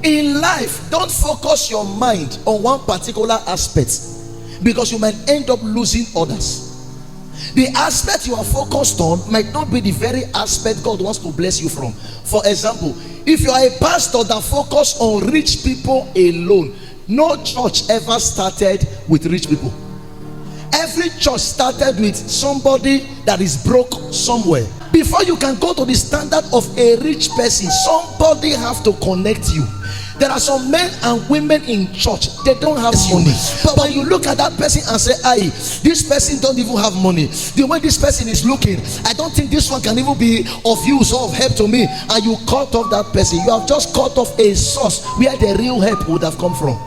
In life, don't focus your mind on one particular aspect, because you might end up losing others. The aspect you are focused on might not be the very aspect God wants to bless you from. For example, if you are a pastor that focuses on rich people alone, no church ever started with rich people. Every church started with somebody that is broke somewhere. Before you can go to the standard of a rich person, somebody have to connect you. There are some men and women in church, they don't have money, but when you look at that person and say, "Aye, this person don't even have money. The way this person is looking, I don't think this one can even be of use or of help to me," and you cut off that person, you have just cut off a source where the real help would have come from.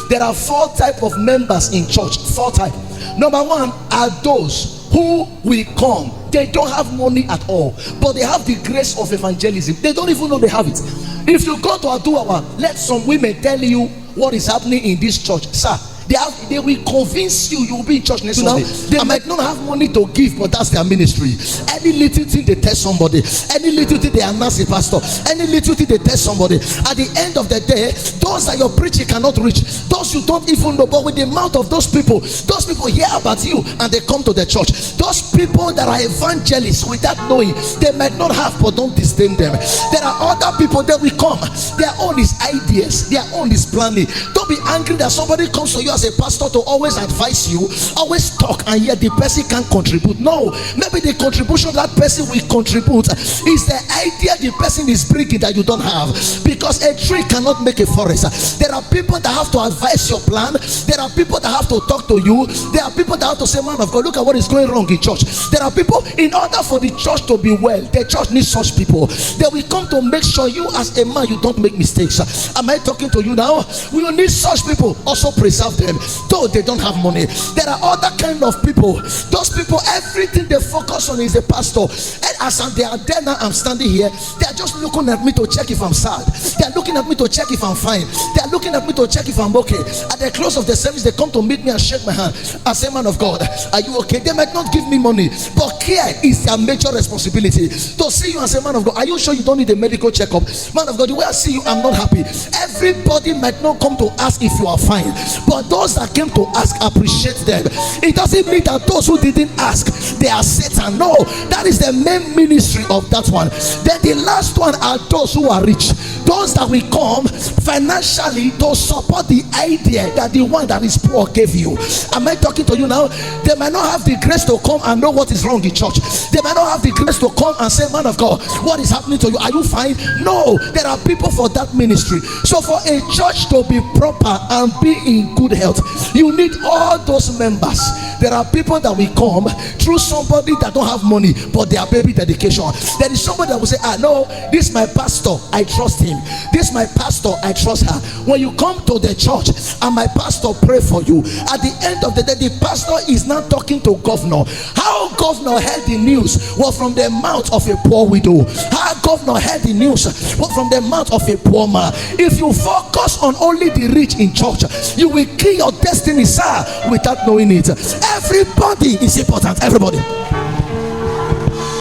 There are 4 types of members in church. 4 types. Number 1 are those who will come. They don't have money at all, but they have the grace of evangelism. They don't even know they have it. If you go to Aduawa, let some women tell you what is happening in this church, sir. They will convince you will be in church next Sunday. They might not have money to give, but that's their ministry. Any little thing they tell somebody, any little thing they announce a pastor, any little thing they tell somebody, at the end of the day, those that your preaching cannot reach, those you don't even know, but with the mouth of those people hear about you and they come to the church. Those people that are evangelists without knowing, they might not have, but don't disdain them. There are other people that will come, their own is ideas, their own is planning. Don't be angry that somebody comes to you as a pastor to always advise you, always talk, and yet the person can't contribute. No, maybe the contribution that person will contribute is the idea the person is bringing that you don't have, because a tree cannot make a forest. There are people that have to advise your plan. There are people that have to talk to you. There are people that have to say, "Man of God, look at what is going wrong in church." There are people, in order for the church to be well, the church needs such people. They will come to make sure you as a man, you don't make mistakes. Am I talking to you now? We will need such people. Also preserve them, though they don't have money. There are other kind of people. Those people, everything they focus on is the pastor. And as they are there now, I'm standing here, they are just looking at me to check if I'm sad. They are looking at me to check if I'm fine. They are looking at me to check if I'm okay. At the close of the service, they come to meet me and shake my hand and say, "Man of God, are you okay?" They might not give me money, but care is their major responsibility. To see you and say, "Man of God, are you sure you don't need a medical checkup?" "Man of God, the way I see you, I'm not happy." Everybody might not come to ask if you are fine, but those that came to ask, appreciate them. It doesn't mean that those who didn't ask, they are Satan. No, that is the main ministry of that one. Then the last one are those who are rich, those that will come financially to support the idea that the one that is poor gave you. Am I talking to you now? They might not have the grace to come and know what is wrong in church. They might not have the grace to come and say, "Man of God, what is happening to you? Are you fine?" No, there are people for that ministry. So for a church to be proper and be in good health, you need all those members. There are people that will come through somebody that don't have money, but they are baby dedication. There is somebody that will say, "Ah, no, this is my pastor, I trust him. This is my pastor, I trust her." When you come to the church and my pastor pray for you, at the end of the day, the pastor is not talking to governor. How governor heard the news was from the mouth of a poor widow. How governor heard the news was from the mouth of a poor man. If you focus on only the rich in church, you will kill your destiny, sir, without knowing it. Everybody is important. Everybody.